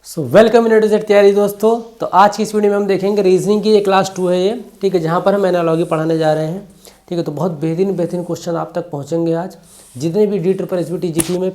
Welcome in to तैयारी दोस्तों। तो आज की इस वीडियो में हम देखेंगे रीजनिंग की, ये क्लास 2 है ये, ठीक है, जहाँ पर हम एनालॉजी पढ़ाने जा रहे हैं। ठीक है, तो बहुत बेहतरीन क्वेश्चन आप तक पहुँचेंगे आज। जितने भी DSSB TGT में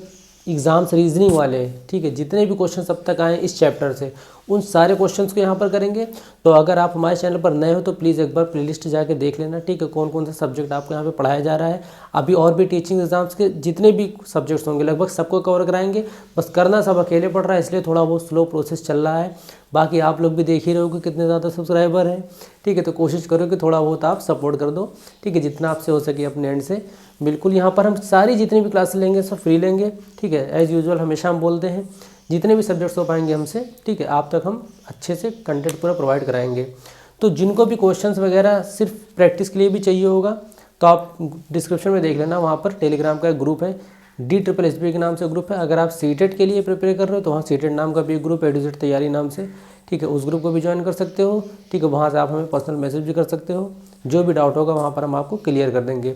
एग्ज़ाम्स रीजनिंग वाले हैं, ठीक है, जितने भी क्वेश्चन अब तक आए इस चैप्टर से, उन सारे क्वेश्चंस को यहाँ पर करेंगे। तो अगर आप हमारे चैनल पर नए हो तो प्लीज़ एक बार प्लेलिस्ट जाके देख लेना, ठीक है, कौन कौन सा सब्जेक्ट आपको यहाँ पे पढ़ाया जा रहा है। अभी और भी टीचिंग एग्जाम्स के जितने भी सब्जेक्ट्स होंगे लगभग सबको कवर कराएंगे। बस करना सब अकेले पड़ रहा है, इसलिए थोड़ा बहुत स्लो प्रोसेस चल रहा है। बाकी आप लोग भी देख ही रहे हो कि कितने ज़्यादा सब्सक्राइबर हैं, ठीक है, तो कोशिश करो कि थोड़ा बहुत आप सपोर्ट कर दो, ठीक है, जितना आपसे हो सके अपने एंड से। बिल्कुल यहाँ पर हम सारी जितनी भी क्लासेस लेंगे सब फ्री लेंगे, ठीक है, एज़ यूजुअल हमेशा हम बोलते हैं जितने भी सब्जेक्ट्स हो पाएंगे हमसे, ठीक है, आप तक हम अच्छे से कंटेंट पूरा प्रोवाइड कराएंगे। तो जिनको भी क्वेश्चंस वगैरह सिर्फ प्रैक्टिस के लिए भी चाहिए होगा तो आप डिस्क्रिप्शन में देख लेना, वहाँ पर टेलीग्राम का एक ग्रुप है, DSSB के नाम से ग्रुप है। अगर आप सीटेट के लिए प्रिपेयर कर रहे हो तो वहाँ सीटेट नाम का भी एक ग्रुप है, A to Z तैयारी नाम से, ठीक है, उस ग्रुप को भी ज्वाइन कर सकते हो, ठीक है, वहाँ से आप हमें पर्सनल मैसेज भी कर सकते हो। जो भी डाउट होगा वहाँ पर हम आपको क्लियर कर देंगे।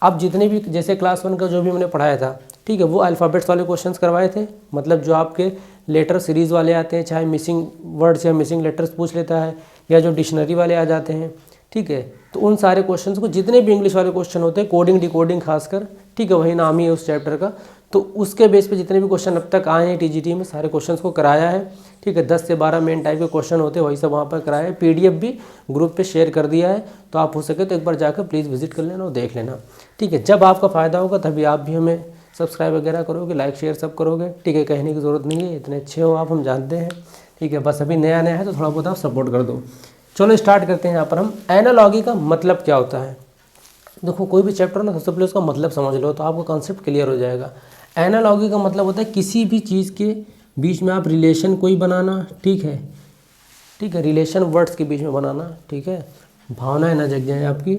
अब जितने भी जैसे क्लास 1 का जो भी मैंने पढ़ाया था, ठीक है, वो अल्फ़ाबेट्स वाले क्वेश्चंस करवाए थे, मतलब जो आपके लेटर सीरीज़ वाले आते हैं, चाहे मिसिंग वर्ड्स या मिसिंग लेटर्स पूछ लेता है, या जो डिक्शनरी वाले आ जाते हैं, ठीक है, तो उन सारे क्वेश्चंस को, जितने भी इंग्लिश वाले क्वेश्चन होते हैं, कोडिंग डिकोडिंग खासकर, ठीक है, वही नाम ही है उस चैप्टर का, तो उसके बेस पे जितने भी क्वेश्चन अब तक आए हैं TGT में सारे क्वेश्चंस को कराया है, ठीक है। 10 से 12 मेन टाइप के क्वेश्चन होते हैं, वही सब वहाँ पर कराया है। PDF भी ग्रुप पे शेयर कर दिया है, तो आप हो सके तो एक बार जाकर प्लीज़ विजिट कर लेना और देख लेना, ठीक है। जब आपका फ़ायदा होगा तभी आप भी हमें सब्सक्राइब वगैरह करोगे, लाइक शेयर सब करोगे, ठीक है, कहने की ज़रूरत नहीं है, इतने अच्छे हो आप, हम जानते हैं, ठीक है, बस अभी नया नया है तो थोड़ा बहुत आप सपोर्ट कर दो। चलो स्टार्ट करते हैं। यहाँ पर हम एनालॉजी का मतलब क्या होता है। देखो कोई भी चैप्टर ना, सबसे पहले उसका मतलब समझ लो तो आपको कॉन्सेप्ट क्लियर हो जाएगा। एनालॉजी का मतलब होता है किसी भी चीज़ के बीच में आप रिलेशन कोई बनाना, ठीक है, ठीक है, रिलेशन वर्ड्स के बीच में बनाना, ठीक है, भावनाएं ना जग जाए आपकी,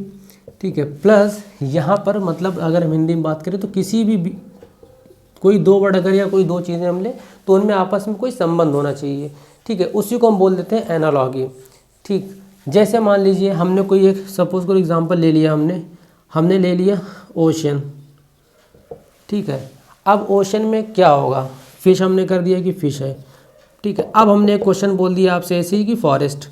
ठीक है। प्लस यहाँ पर मतलब अगर हम हिंदी में बात करें तो किसी भी कोई दो वर्ड अगर या कोई दो चीज़ें हम ले तो उनमें आपस में कोई संबंध होना चाहिए, ठीक है, उसी को हम बोल देते हैं एनालॉजी, ठीक। जैसे मान लीजिए हमने कोई एक सपोज कोई एग्जांपल ले लिया, हमने ले लिया ओशन, ठीक है। अब ओशन में क्या होगा, फिश हमने कर दिया कि फिश है, ठीक है। अब हमने एक क्वेश्चन बोल दिया आपसे ऐसे ही कि फॉरेस्ट,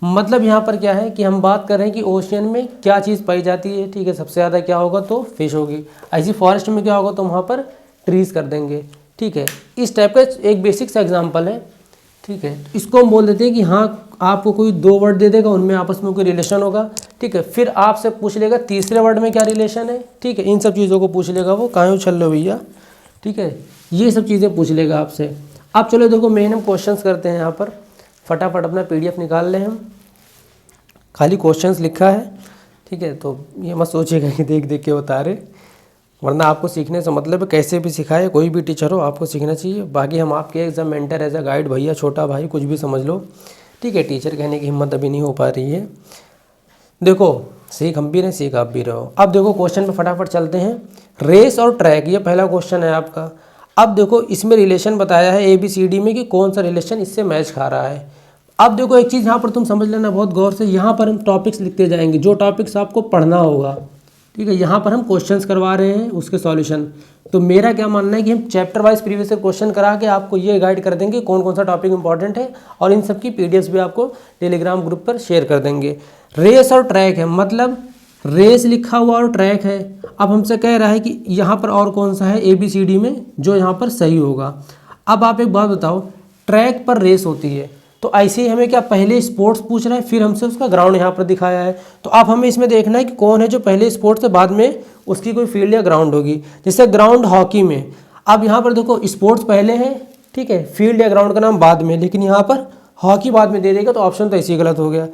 मतलब यहाँ पर क्या है कि हम बात कर रहे हैं कि ओशियन में क्या चीज़ पाई जाती है, ठीक है, सबसे ज़्यादा क्या होगा तो फिश होगी। ऐसी फॉरेस्ट में क्या होगा तो वहाँ पर ट्रीज़ कर देंगे, ठीक है। इस टाइप का एक बेसिक सा एग्जांपल है, ठीक है। इसको हम बोल देते हैं कि हाँ आपको कोई दो वर्ड दे देगा, उनमें आपस में कोई रिलेशन होगा, ठीक है, फिर आपसे पूछ लेगा तीसरे वर्ड में क्या रिलेशन है, ठीक है, इन सब चीज़ों को पूछ लेगा वो, कहाँ उछल लो भैया, ठीक है, ये सब चीज़ें पूछ लेगा आपसे। अब चलो देखो मेन हम क्वेश्चंस करते हैं। यहाँ पर फटाफट अपना PDF निकाल लें, हम खाली क्वेश्चंस लिखा है, ठीक है, तो ये मत सोचिएगा कि देख देख के बता रहे, वरना आपको सीखने से मतलब कैसे भी सिखाए, कोई भी टीचर हो आपको सीखना चाहिए। बाकी हम आपके as a mentor, as a guide, भैया छोटा भाई कुछ भी समझ लो, ठीक है, टीचर कहने की हिम्मत अभी नहीं हो पा रही है। देखो सीख हम भी रहे, सीख आप भी रहो। अब देखो क्वेश्चन पे फटाफट चलते हैं। रेस और ट्रैक, ये पहला क्वेश्चन है आपका। अब देखो इसमें रिलेशन बताया है ABCD में कि कौन सा रिलेशन इससे मैच खा रहा है। अब देखो एक चीज़ यहाँ पर तुम समझ लेना बहुत गौर से, यहाँ पर हम टॉपिक्स लिखते जाएंगे, जो टॉपिक्स आपको पढ़ना होगा, ठीक है। यहाँ पर हम क्वेश्चंस करवा रहे हैं उसके सॉल्यूशन। तो मेरा क्या मानना है कि हम चैप्टर वाइज प्रीवियस क्वेश्चन करा के आपको ये गाइड कर देंगे कौन कौन सा टॉपिक इंपॉर्टेंट है, और इन सब की PDFs भी आपको टेलीग्राम ग्रुप पर शेयर कर देंगे। रेस और ट्रैक है, मतलब रेस लिखा हुआ और ट्रैक है। अब हमसे कह रहा है कि यहाँ पर और कौन सा है ABCD में जो यहाँ पर सही होगा। अब आप एक बात बताओ, ट्रैक पर रेस होती है, तो ऐसे ही हमें क्या पहले स्पोर्ट्स पूछ रहा है, फिर हमसे उसका ग्राउंड यहाँ पर दिखाया है, तो अब हमें इसमें देखना है कि कौन है जो पहले स्पोर्ट्स से बाद में उसकी कोई फील्ड या ग्राउंड होगी। जैसे ग्राउंड हॉकी में, अब यहाँ पर देखो स्पोर्ट्स पहले है, ठीक है, फील्ड या ग्राउंड का नाम बाद में, लेकिन यहाँ पर हॉकी बाद में दे देगा, तो ऑप्शन तो ऐसे ही गलत हो गया।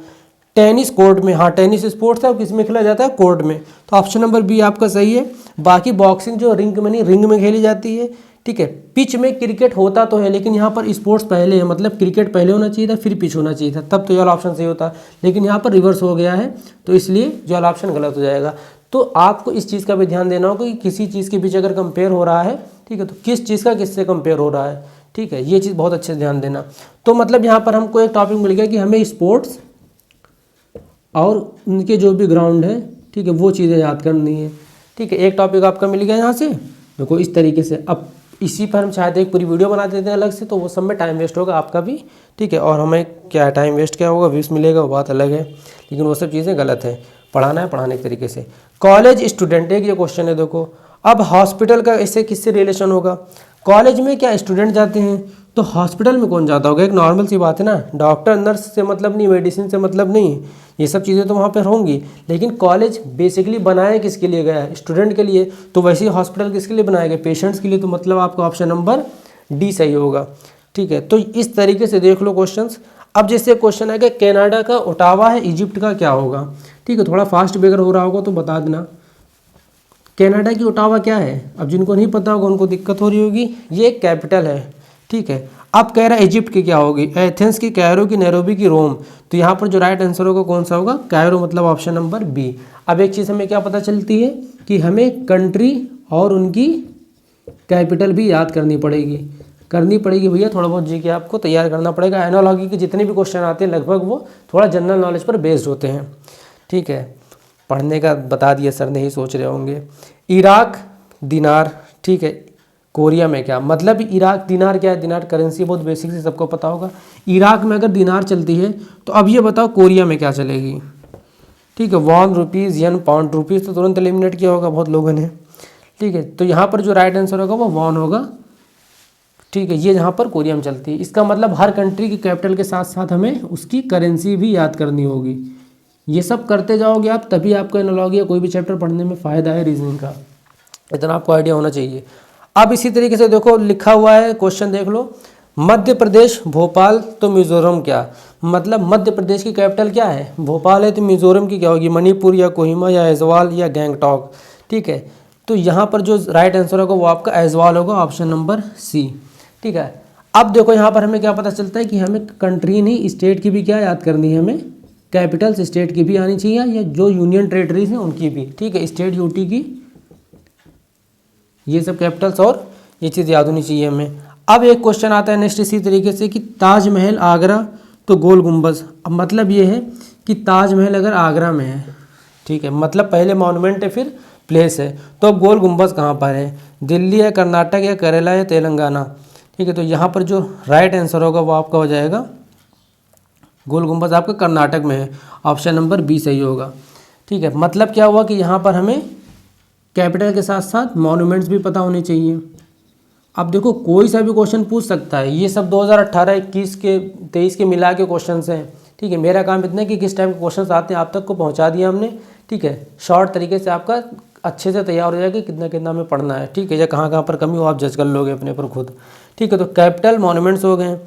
टेनिस कोर्ट में, हाँ टेनिस स्पोर्ट्स है, किस में खेला जाता है, कोर्ट में, तो ऑप्शन नंबर B आपका सही है। बाकी बॉक्सिंग जो रिंग में नहीं, रिंग में खेली जाती है, ठीक है। पिच में क्रिकेट होता तो है, लेकिन यहाँ पर स्पोर्ट्स पहले है, मतलब क्रिकेट पहले होना चाहिए था फिर पिच होना चाहिए था, तब तो ये वाला ऑप्शन सही होता, लेकिन यहाँ पर रिवर्स हो गया है, तो इसलिए ये वाला ऑप्शन गलत हो जाएगा। तो आपको इस चीज़ का भी ध्यान देना होगा कि किसी चीज़ के बीच अगर कंपेयर हो रहा है, ठीक है, तो किस चीज़ का किससे कंपेयर हो रहा है, ठीक है, ये चीज़ बहुत अच्छे से ध्यान देना। तो मतलब यहाँ पर हमको एक टॉपिक मिल गया कि हमें स्पोर्ट्स और उनके जो भी ग्राउंड है, ठीक है, वो चीज़ें याद करनी है, ठीक है। एक टॉपिक आपका मिल गया यहाँ से, देखो इस तरीके से। अब इसी पर हम चाहते एक पूरी वीडियो बना देते हैं अलग से, तो वो सब में टाइम वेस्ट होगा आपका भी, ठीक है। और हमें क्या टाइम वेस्ट क्या होगा, व्यूज़ मिलेगा, वो बात अलग है, लेकिन वो सब चीज़ें गलत है। पढ़ाना है पढ़ाने के तरीके से। कॉलेज स्टूडेंट, एक ये क्वेश्चन है देखो। अब हॉस्पिटल का इससे किससे रिलेशन होगा? कॉलेज में क्या स्टूडेंट जाते हैं, तो हॉस्पिटल में कौन जाता होगा? एक नॉर्मल सी बात है ना, डॉक्टर नर्स से मतलब नहीं, मेडिसिन से मतलब नहीं, ये सब चीज़ें तो वहाँ पर होंगी, लेकिन कॉलेज बेसिकली बनाया किसके लिए गया है? स्टूडेंट के लिए। तो वैसे ही हॉस्पिटल किसके लिए बनाया गया? पेशेंट्स के लिए। तो मतलब आपका ऑप्शन नंबर डी सही होगा, ठीक है। तो इस तरीके से देख लो क्वेश्चंस। अब जैसे क्वेश्चन है कि कनाडा का ओटावा है, इजिप्ट का क्या होगा? ठीक है, थोड़ा फास्ट बेगर हो रहा होगा तो बता देना। कनाडा की ओटावा क्या है? अब जिनको नहीं पता होगा उनको दिक्कत हो रही होगी, ये एक कैपिटल है, ठीक है। अब कह रहा है इजिप्ट की क्या होगी? एथेंस की, कैरो की, नैरोबी की, रोम। तो यहाँ पर जो राइट आंसर होगा कौन सा होगा? कैरो, मतलब ऑप्शन नंबर बी। अब एक चीज़ हमें क्या पता चलती है कि हमें कंट्री और उनकी कैपिटल भी याद करनी पड़ेगी भैया। थोड़ा बहुत जी के आपको तैयार करना पड़ेगा। एनालॉजी के जितने भी क्वेश्चन आते हैं लगभग वो थोड़ा जनरल नॉलेज पर बेस्ड होते हैं, ठीक है। पढ़ने का बता दिया सर, नहीं सोच रहे होंगे। इराक दिनार, ठीक है। कोरिया में क्या मतलब? इराक दिनार क्या है? दिनार करेंसी, बहुत बेसिक से सबको पता होगा। इराक में अगर दिनार चलती है तो अब ये बताओ कोरिया में क्या चलेगी? ठीक है, वॉन, रुपीज़, येन, पाउंड। रुपीज़ तो तुरंत एलिमिनेट किया होगा बहुत लोगों ने, ठीक है। तो यहाँ पर जो राइट आंसर होगा वो वॉन होगा, ठीक है। ये यहाँ पर कोरिया में चलती है। इसका मतलब हर कंट्री की कैपिटल के साथ साथ हमें उसकी करेंसी भी याद करनी होगी। ये सब करते जाओगे आप, तभी आपको एनालॉजी या कोई भी चैप्टर पढ़ने में फ़ायदा है रीजनिंग का, इतना आपको आइडिया होना चाहिए। अब इसी तरीके से देखो लिखा हुआ है क्वेश्चन, देख लो। मध्य प्रदेश भोपाल तो मिजोरम क्या? मतलब मध्य प्रदेश की कैपिटल क्या है? भोपाल है, तो मिजोरम की क्या होगी? मणिपुर या कोहिमा या ऐजवाल या गैंगटॉक, ठीक है। तो यहाँ पर जो राइट आंसर होगा वो आपका ऐजवाल होगा, ऑप्शन नंबर सी, ठीक है। अब देखो यहाँ पर हमें क्या पता चलता है कि हमें कंट्री नहीं, स्टेट की भी क्या याद करनी है? हमें कैपिटल्स स्टेट की भी आनी चाहिए, या जो यूनियन टेरिटरीज हैं उनकी भी, ठीक है। स्टेट, यूटी की, ये सब कैपिटल्स, और ये चीज़ याद होनी चाहिए हमें। अब एक क्वेश्चन आता है नेक्स्ट इसी तरीके से कि ताजमहल आगरा तो गोल गुंबज। अब मतलब ये है कि ताजमहल अगर आगरा में है, ठीक है, मतलब पहले मॉन्यूमेंट है फिर प्लेस है, तो अब गोल गुंबज कहाँ पर है? दिल्ली है, कर्नाटक या केरला या तेलंगाना, ठीक है। तो यहाँ पर जो राइट आंसर होगा वो आपका हो जाएगा गोल गुंबज, आपका कर्नाटक में है, ऑप्शन नंबर बी सही होगा, ठीक है। मतलब क्या हुआ कि यहाँ पर हमें कैपिटल के साथ साथ मॉन्यूमेंट्स भी पता होने चाहिए। अब देखो कोई सा भी क्वेश्चन पूछ सकता है, ये सब 2018, 21 के, 23 के मिला के क्वेश्चन हैं, ठीक है। मेरा काम इतना है कि किस टाइप के क्वेश्चन आते हैं आप तक को पहुँचा दिया हमने, ठीक है। शॉर्ट तरीके से आपका अच्छे से तैयार हो जाएगा कितना कितना हमें पढ़ना है, ठीक है। या कहाँ कहाँ पर कमी हो आप जज कर लोगे अपने पर खुद, ठीक है। तो कैपिटल मॉन्यूमेंट्स हो गए।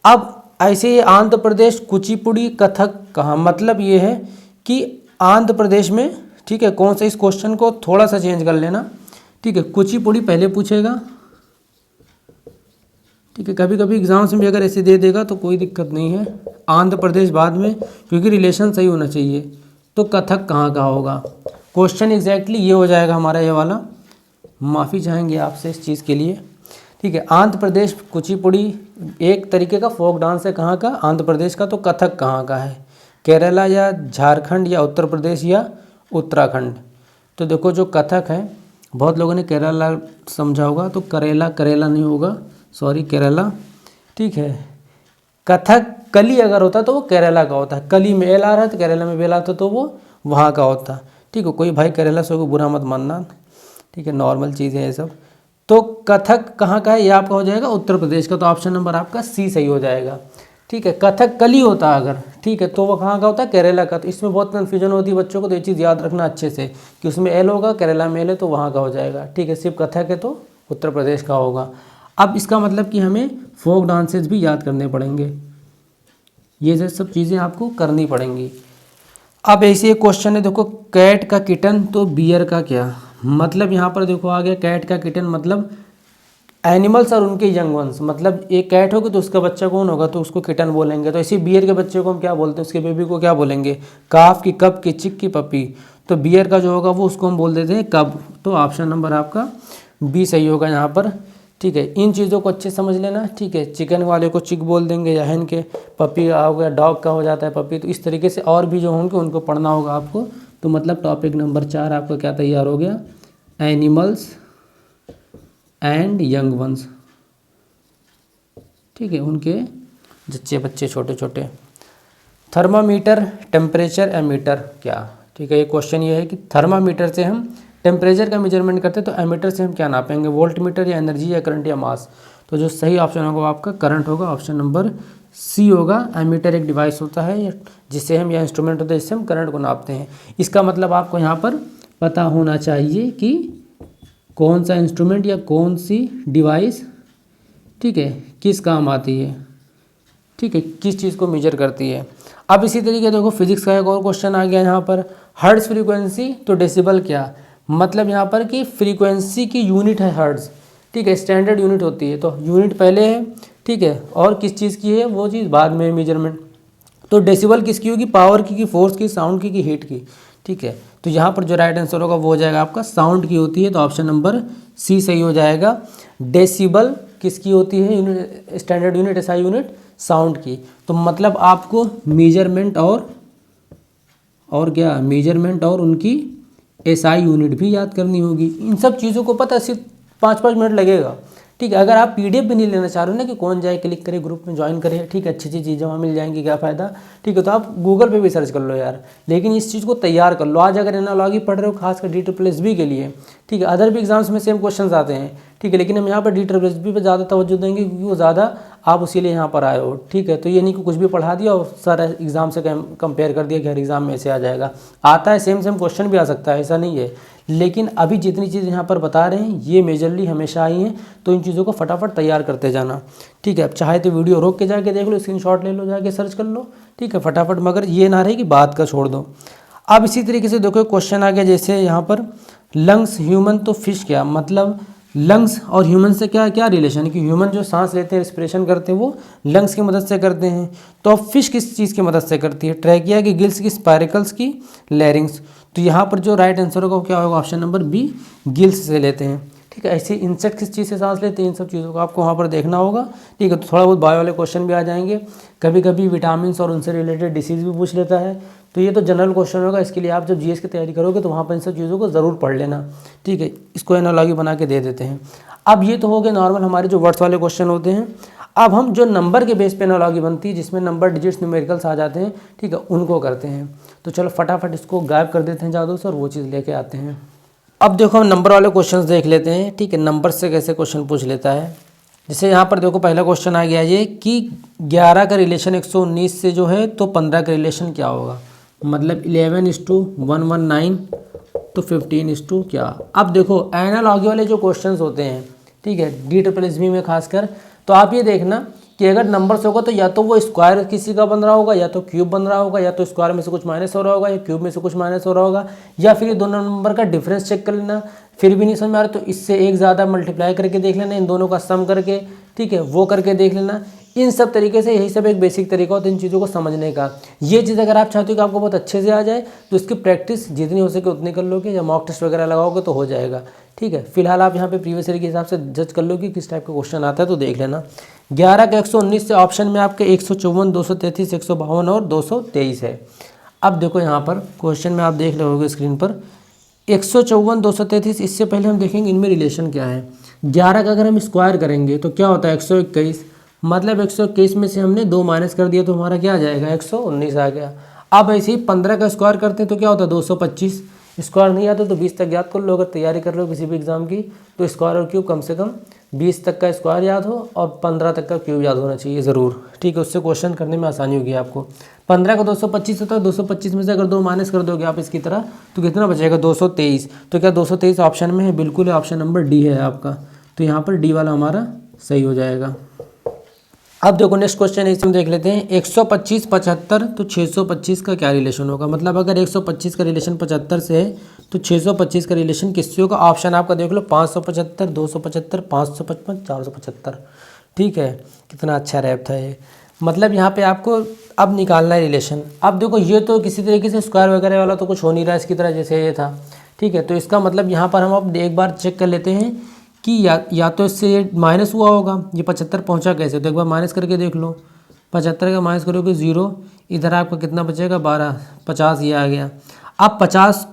अब ऐसे ही आंध्र प्रदेश कुचिपुड़ी कथक कहाँ? मतलब ये है कि आंध्र प्रदेश में, ठीक है, कौन सा? इस क्वेश्चन को थोड़ा सा चेंज कर लेना, ठीक है। कुचिपुड़ी पहले पूछेगा, ठीक है। कभी कभी एग्जाम्स में भी अगर ऐसे दे देगा तो कोई दिक्कत नहीं है, आंध्र प्रदेश बाद में, क्योंकि रिलेशन सही होना चाहिए। तो कथक कहाँ का होगा? क्वेश्चन एग्जैक्टली ये हो जाएगा हमारा ये वाला, माफ़ी चाहेंगे आपसे इस चीज़ के लिए, ठीक है। आंध्र प्रदेश कुचिपुड़ी एक तरीके का फोक डांस है, कहाँ का? आंध्र प्रदेश का। तो कथक कहाँ का है? केरला या झारखंड या उत्तर प्रदेश या उत्तराखंड? तो देखो जो कथक है, बहुत लोगों ने केरला समझा होगा, तो करेला नहीं होगा, सॉरी, केरला, ठीक है। कथक कली अगर होता तो वो केरला का होता है, कली में एल आ रहा है तो केरला में बेल आता तो वो वहाँ का होता, ठीक है। कोई भाई केरला से को बुरा मत मानना, ठीक है, नॉर्मल चीज़ है ये सब। तो कथक कहाँ का है? ये आपका हो जाएगा उत्तर प्रदेश का, तो ऑप्शन नंबर आपका सी सही हो जाएगा, ठीक है। कथक कली होता अगर, ठीक है, तो वो कहाँ का होता है? केरला का। तो इसमें बहुत कन्फ्यूजन होती है बच्चों को, तो ये चीज़ याद रखना अच्छे से कि उसमें एल होगा, केरला में एल है तो वहाँ का हो जाएगा, ठीक है। सिर्फ कथक है तो उत्तर प्रदेश का होगा। अब इसका मतलब कि हमें फोक डांसेस भी याद करने पड़ेंगे, ये सब चीज़ें आपको करनी पड़ेंगी। अब ऐसे एक क्वेश्चन है देखो, कैट का किटन तो बियर का क्या? मतलब यहाँ पर देखो आ गया कैट का किटन, मतलब एनिमल्स और उनके यंग वंस। मतलब एक कैट होगी तो उसका बच्चा कौन होगा? तो उसको किटन बोलेंगे। तो ऐसे बियर के बच्चे को हम क्या बोलते हैं? उसके बेबी को क्या बोलेंगे? काफ की, कब की, चिक की, पपी। तो बियर का जो होगा वो उसको हम बोल देते हैं कब। तो ऑप्शन नंबर आपका बी सही होगा यहाँ पर, ठीक है। इन चीज़ों को अच्छे समझ लेना, ठीक है। चिकन वाले को चिक बोल देंगे या hen के, पपी हो गया, डॉग का हो जाता है पपी। तो इस तरीके से और भी जो होंगे उनको पढ़ना होगा आपको। तो मतलब टॉपिक नंबर 4 आपका क्या तैयार हो गया? एनिमल्स एंड यंग वंस, ठीक है, उनके जच्चे बच्चे छोटे छोटे। थर्मामीटर, टेम्परेचर, एमीटर क्या, ठीक है, ये क्वेश्चन ये है कि थर्मामीटर से हम टेम्परेचर का मेजरमेंट करते हैं तो एमीटर से हम क्या नापेंगे, वोल्ट मीटर या एनर्जी या करंट या मास। तो जो सही ऑप्शन होगा वो आपका करंट होगा, ऑप्शन नंबर सी होगा। एमीटर एक डिवाइस होता है जिससे हम, या इंस्ट्रूमेंट होता है जिससे हम करंट को नापते हैं। इसका मतलब आपको यहाँ पर पता होना चाहिए कि कौन सा इंस्ट्रूमेंट या कौन सी डिवाइस, ठीक है, किस काम आती है, ठीक है, किस चीज़ को मेजर करती है। अब इसी तरीके देखो फिजिक्स का एक और क्वेश्चन आ गया यहाँ पर, हर्ट्ज फ्रीक्वेंसी तो डेसिबल क्या, मतलब यहाँ पर कि फ्रीक्वेंसी की यूनिट है हर्ट्ज, ठीक है, स्टैंडर्ड यूनिट होती है, तो यूनिट पहले है, ठीक है, और किस चीज़ की है वो चीज़ बाद में मेजरमेंट। तो डेसिबल किसकी होगी, पावर की, फोर्स की, साउंड की, हिट की, ठीक है। तो यहाँ पर जो राइट आंसर होगा वो हो जाएगा आपका साउंड की होती है, तो ऑप्शन नंबर सी सही हो जाएगा। डेसिबल किसकी होती है, unit, standard unit, SI unit sound की। तो मतलब आपको मेजरमेंट और क्या, मेजरमेंट और उनकी एसआई यूनिट भी याद करनी होगी। इन सब चीज़ों को पता सिर्फ 5-5 मिनट लगेगा, ठीक है। अगर आप पीडीएफ भी नहीं लेना चाह रहे हो ना कि कौन जाए क्लिक करे ग्रुप में ज्वाइन करे, ठीक है, अच्छी अच्छी चीज़ें वहाँ मिल जाएंगी, क्या फ़ायदा, ठीक है, तो आप गूगल पे भी सर्च कर लो यार, लेकिन इस चीज़ को तैयार कर लो। आज अगर एनालॉजी पढ़ रहे हो खासकर DSSB के लिए, ठीक है, अदर भी एग्जाम्स में सेम क्वेश्चन आते हैं, ठीक है, लेकिन हम यहाँ पर DSSB पे ज़्यादा तवज्जो देंगे क्योंकि वो ज़्यादा आप उसी लिए यहाँ पर आए हो, ठीक है। तो ये नहीं कि कुछ भी पढ़ा दिया और सारा एग्जाम से कंपेयर कर दिया कि हर एग्जाम में ऐसे आ जाएगा, आता है सेम क्वेश्चन भी आ सकता है, ऐसा नहीं है। लेकिन अभी जितनी चीज़ यहाँ पर बता रहे हैं ये मेजरली हमेशा आई हैं, तो इन चीज़ों को फटाफट तैयार करते जाना, ठीक है। अब चाहे तो वीडियो रोक के जाके देख लो, स्क्रीनशॉट ले लो, जाके सर्च कर लो, ठीक है, फटाफट, मगर ये ना रहे कि बात का छोड़ दो। अब इसी तरीके से देखो क्वेश्चन आ गया, जैसे यहाँ पर लंग्स ह्यूमन तो फिश क्या, मतलब लंग्स और ह्यूमन से क्या क्या रिलेशन है कि ह्यूमन जो सांस लेते हैं, रेस्पिरेशन करते हैं, वो लंग्स की मदद से करते हैं। तो अब फिश किस चीज़ की मदद से करती है, ट्रैकिया की, गिल्स की, स्पाइरकल्स की, लैरिंग्स। तो यहाँ पर जो राइट आंसर होगा वो क्या होगा, ऑप्शन नंबर बी, गिल्स से लेते हैं, ठीक है। ऐसे इंसेक्ट किस चीज़ से सांस लेते हैं, इन सब चीज़ों को आपको वहाँ पर देखना होगा, ठीक है। तो थोड़ा बहुत बायो वाले क्वेश्चन भी आ जाएंगे, कभी कभी विटामिन और उनसे रिलेटेड डिसीज़ भी पूछ लेता है। तो ये तो जनरल क्वेश्चन होगा, इसके लिए आप जब जीएस की तैयारी करोगे तो वहाँ पर इन सब चीज़ों को ज़रूर पढ़ लेना, ठीक है। इसको एनालॉजी बना के दे देते हैं। अब ये तो हो गए नॉर्मल हमारे जो वर्ड्स वाले क्वेश्चन होते हैं। अब हम जो नंबर के बेस पे एनालॉजी बनती है, जिसमें नंबर, डिजिट्स, न्यूमेरिकल्स आ जाते हैं, ठीक है, उनको करते हैं। तो चलो फटाफट इसको गायब कर देते हैं जादू से और वो चीज़ लेके आते हैं। अब देखो हम नंबर वाले क्वेश्चंस देख लेते हैं, ठीक है, नंबर से कैसे क्वेश्चन पूछ लेता है। जैसे यहाँ पर देखो पहला क्वेश्चन आ गया ये कि 11 का रिलेशन 119 से जो है तो 15 का रिलेशन क्या होगा, मतलब 11:119 तो 15 क्या। अब देखो एनालॉजी वाले जो क्वेश्चंस होते हैं, ठीक है, DSSB में खासकर, तो आप ये देखना कि अगर नंबर्स होगा तो या तो वो स्क्वायर किसी का बन रहा होगा, या तो क्यूब बन रहा होगा, या तो स्क्वायर में से कुछ माइनस हो रहा होगा, या क्यूब में से कुछ माइनस हो रहा होगा, या फिर ये दोनों नंबर का डिफरेंस चेक कर लेना। फिर भी नहीं समझ में आ रहा तो इससे एक ज़्यादा मल्टीप्लाई करके देख लेना, इन दोनों का सम करके, ठीक है, वो करके देख लेना। इन सब तरीके से, यही सब एक बेसिक तरीका होता है इन चीज़ों को समझने का। ये चीज़ अगर आप चाहते हो कि आपको बहुत अच्छे से आ जाए तो इसकी प्रैक्टिस जितनी हो सके उतनी कर लोगे, या मॉक टेस्ट वगैरह लगाओगे तो हो जाएगा, ठीक है। फिलहाल आप यहाँ पे प्रीवियस ईयर के हिसाब से जज कर लो कि किस टाइप का क्वेश्चन आता है, तो देख लेना। 11 का 119 से ऑप्शन में आपके 154, 233, 152 और 223 है। अब देखो यहाँ पर क्वेश्चन में आप देख लोगे स्क्रीन पर 154, 233, इससे पहले हम देखेंगे इनमें रिलेशन क्या है। 11 का अगर हम स्क्वायर करेंगे तो क्या होता है 121, मतलब 121 में से हमने 2 माइनस कर दिया तो हमारा क्या आ जाएगा 119 आ गया। अब ऐसे ही 15 का स्क्वायर करते हैं तो क्या होता है 225, स्क्वायर नहीं आता तो 20 तक याद कर लो। अगर तैयारी कर रहे हो किसी भी एग्जाम की तो स्क्वायर और क्यूब कम से कम 20 तक का स्क्वायर याद हो और 15 तक का क्यूब याद होना चाहिए ज़रूर, ठीक है, उससे क्वेश्चन करने में आसानी होगी आपको। 15 का 225 होता है, 225 में से अगर 2 माइनस कर दोगे आप इसकी तरह तो कितना बचेगा 223। तो क्या 223 ऑप्शन में है, बिल्कुल है, ऑप्शन नंबर डी है आपका। तो यहाँ पर डी वाला हमारा सही हो जाएगा। अब देखो नेक्स्ट क्वेश्चन इसमें देख लेते हैं 125, 75 तो 625 का क्या रिलेशन होगा, मतलब अगर 125 का रिलेशन 75 से है तो 625 का रिलेशन किससे होगा। ऑप्शन आपका देख लो 575, 275, 555, 475, ठीक है, कितना अच्छा रैप था ये। मतलब यहाँ पे आपको अब निकालना है रिलेशन। अब देखो ये तो किसी तरीके से स्क्वायर वगैरह वाला तो कुछ हो नहीं रहा इसकी तरह जैसे ये था, ठीक है। तो इसका मतलब यहाँ पर हम अब एक बार चेक कर लेते हैं कि या तो इससे ये माइनस हुआ होगा, ये 75 पहुंचा कैसे, तो एक बार माइनस करके देख लो। 75 का माइनस करोगे 0, इधर आपका कितना बचेगा 12, 50 ये आ गया। अब 50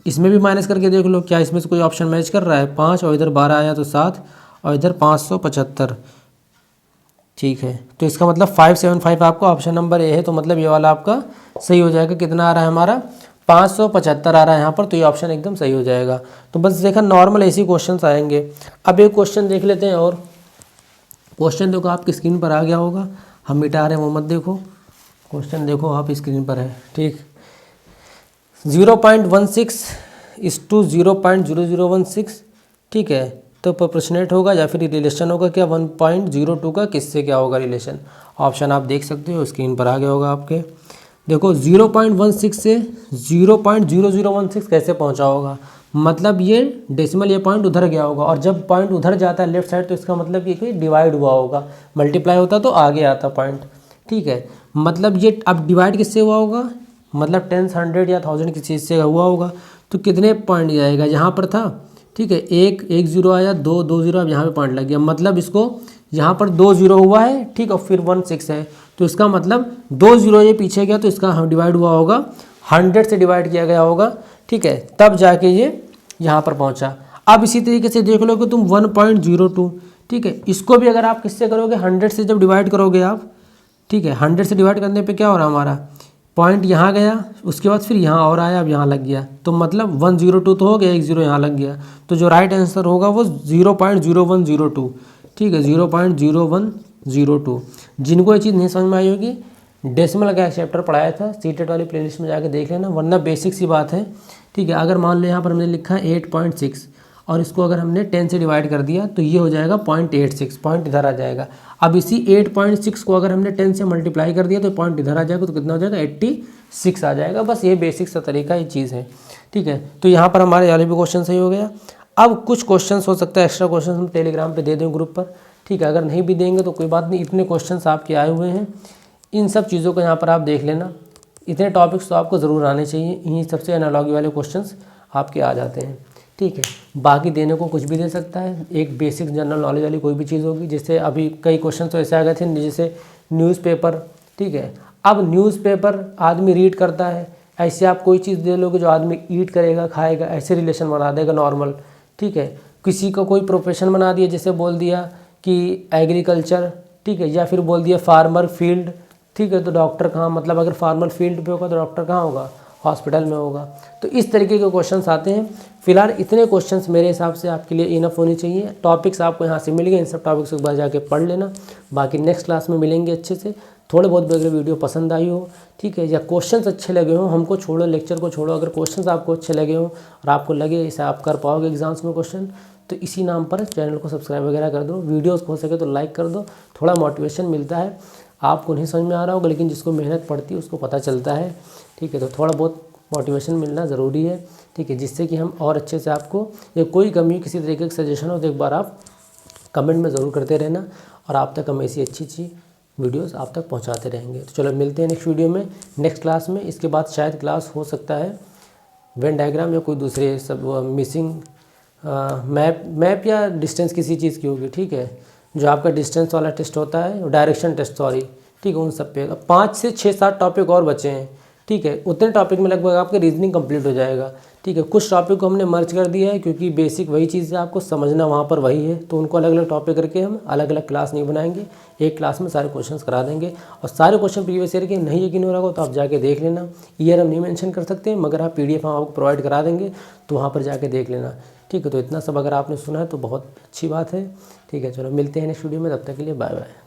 इसमें भी माइनस करके देख लो, क्या इसमें से कोई ऑप्शन मैच कर रहा है? 5 और इधर 12 आया तो 7 और इधर 575। ठीक है, तो इसका मतलब 575 आपका ऑप्शन नंबर ए है, तो मतलब ये वाला आपका सही हो जाएगा। कितना आ रहा है हमारा? 575 आ रहा है यहाँ पर, तो ये ऑप्शन एकदम सही हो जाएगा। तो बस देखा, नॉर्मल ऐसे क्वेश्चंस आएंगे। अब एक क्वेश्चन देख लेते हैं और क्वेश्चन देखो आपकी स्क्रीन पर आ गया होगा, हम मिटा रहे हैं वो मत देखो, क्वेश्चन देखो आप स्क्रीन पर है। ठीक, 0.16 इस टू 0.0016। ठीक है, तो प्रोपोर्शनेट होगा या फिर रिलेशन होगा क्या? 1.02 का किससे क्या होगा रिलेशन? ऑप्शन आप देख सकते हो, स्क्रीन पर आ गया होगा आपके। देखो 0.16 से 0.0016 कैसे पहुंचा होगा? मतलब ये डेसिमल, ये पॉइंट उधर गया होगा, और जब पॉइंट उधर जाता है लेफ्ट साइड तो इसका मतलब ये कि डिवाइड हुआ होगा, मल्टीप्लाई होता तो आगे आता पॉइंट। ठीक है, मतलब ये अब डिवाइड किससे हुआ होगा? मतलब 10, 100 या 1000 किसी चीज़ से हुआ होगा। तो कितने पॉइंट जाएगा? यहाँ पर था, ठीक है, एक जीरो आया, दो जीरो, अब यहाँ पे पॉइंट लग गया, मतलब इसको यहाँ पर 2 जीरो हुआ है, ठीक, और फिर 16 है, तो इसका मतलब 2 जीरो ये पीछे गया तो इसका डिवाइड हुआ होगा, 100 से डिवाइड किया गया होगा। ठीक है, तब जाके ये यहाँ पर पहुँचा। अब इसी तरीके से देख लो कि तुम 1.02, ठीक है, इसको भी अगर आप किससे करोगे? 100 से जब डिवाइड करोगे आप, ठीक है, 100 से डिवाइड करने पे क्या हो रहा है हमारा? पॉइंट यहाँ गया, उसके बाद फिर यहाँ और आया, अब यहाँ लग गया, तो मतलब 102 तो हो गया, 1 जीरो यहाँ लग गया, तो जो राइट आंसर होगा वो 0.0102। ठीक है, 0.0102। जिनको ये चीज़ नहीं समझ में आई होगी, डेसिमल का एक चैप्टर पढ़ाया था, सीटेट वाली प्लेलिस्ट में जाके देख लेना, वरना बेसिक सी बात है। ठीक है, अगर मान लो यहाँ पर हमने लिखा है 8.6 और इसको अगर हमने 10 से डिवाइड कर दिया तो ये हो जाएगा 0.86, पॉइंट इधर आ जाएगा। अब इसी 8.6 को अगर हमने 10 से मल्टीप्लाई कर दिया तो पॉइंट इधर आ जाएगा, तो कितना हो जाएगा? 86 आ जाएगा। बस ये बेसिक सा तरीका, ये चीज़ है। ठीक है, तो यहाँ पर हमारे वाले भी क्वेश्चन सही हो गया। अब कुछ क्वेश्चन हो सकता है एक्स्ट्रा क्वेश्चन हम टेलीग्राम पर दे दें ग्रुप पर। ठीक है, अगर नहीं भी देंगे तो कोई बात नहीं, इतने क्वेश्चन आपके आए हुए हैं, इन सब चीज़ों को यहाँ पर आप देख लेना। इतने टॉपिक्स तो आपको ज़रूर आने चाहिए, इन्हीं सबसे एनालॉजी वाले क्वेश्चंस आपके आ जाते हैं। ठीक है, बाकी देने को कुछ भी दे सकता है, एक बेसिक जनरल नॉलेज वाली कोई भी चीज़ होगी। जैसे अभी कई क्वेश्चन तो ऐसे आ गए थे, जैसे न्यूज़पेपर। ठीक है, अब न्यूज़पेपर आदमी रीड करता है, ऐसे आप कोई चीज़ दे लोगे जो आदमी ईट करेगा, खाएगा, ऐसे रिलेशन बना देगा नॉर्मल। ठीक है, किसी का कोई प्रोफेशन बना दिया, जैसे बोल दिया कि एग्रीकल्चर, ठीक है, या फिर बोल दिया फार्मर फील्ड। ठीक है, तो डॉक्टर कहाँ, मतलब अगर फार्मर फील्ड पे होगा तो डॉक्टर कहाँ होगा? हॉस्पिटल में होगा। तो इस तरीके के क्वेश्चंस आते हैं। फिलहाल इतने क्वेश्चंस मेरे हिसाब से आपके लिए इनफ होनी चाहिए। टॉपिक्स आपको यहाँ से मिल गए, इन सब टॉपिक्स एक बार जाके पढ़ लेना। बाकी नेक्स्ट क्लास में मिलेंगे अच्छे से। थोड़े बहुत भी अगर वीडियो पसंद आई हो, ठीक है, या क्वेश्चंस अच्छे लगे हो, हमको छोड़ो, लेक्चर को छोड़ो, अगर क्वेश्चंस आपको अच्छे लगे हो और आपको लगे इसे आप कर पाओगे एग्जाम्स में क्वेश्चन, तो इसी नाम पर चैनल को सब्सक्राइब वगैरह कर दो, वीडियोज़ हो सके तो लाइक कर दो, थोड़ा मोटिवेशन मिलता है। आपको नहीं समझ में आ रहा होगा, लेकिन जिसको मेहनत पड़ती है उसको पता चलता है। ठीक है, तो थोड़ा बहुत मोटिवेशन मिलना ज़रूरी है। ठीक है, जिससे कि हम और अच्छे से आपको, या कोई कमी किसी तरीके का सजेशन हो तो एक बार आप कमेंट में ज़रूर करते रहना, और आप तक हम ऐसी अच्छी वीडियोस आप तक पहुंचाते रहेंगे। तो चलो मिलते हैं नेक्स्ट वीडियो में, नेक्स्ट क्लास में। इसके बाद शायद क्लास हो सकता है वेन डायग्राम या कोई दूसरे सब मिसिंग मैप या डिस्टेंस किसी चीज़ की होगी। ठीक है, जो आपका डिस्टेंस वाला टेस्ट होता है, डायरेक्शन टेस्ट, सॉरी। ठीक है, उन सब पे 5 से 6-7 टॉपिक और बचे हैं। ठीक है, उतने टॉपिक में लगभग आपका रीजनिंग कंप्लीट हो जाएगा। ठीक है, कुछ टॉपिक को हमने मर्ज कर दिया है क्योंकि बेसिक वही चीज़ है, आपको समझना वहाँ पर वही है, तो उनको अलग अलग टॉपिक करके हम अलग अलग क्लास नहीं बनाएंगे, एक क्लास में सारे क्वेश्चंस करा देंगे। और सारे क्वेश्चन प्रीवियस ईयर के नहीं यकीन हो रहा हो तो आप जाके देख लेना। ईयर हम नहीं मेंशन कर सकते, मगर आप PDF हम आपको प्रोवाइड करा देंगे, तो वहाँ पर जाके देख लेना। ठीक है, तो इतना सब अगर आपने सुना है तो बहुत अच्छी बात है। ठीक है, चलो मिलते हैं नेक्स्ट वीडियो में, तब तक के लिए बाय बाय।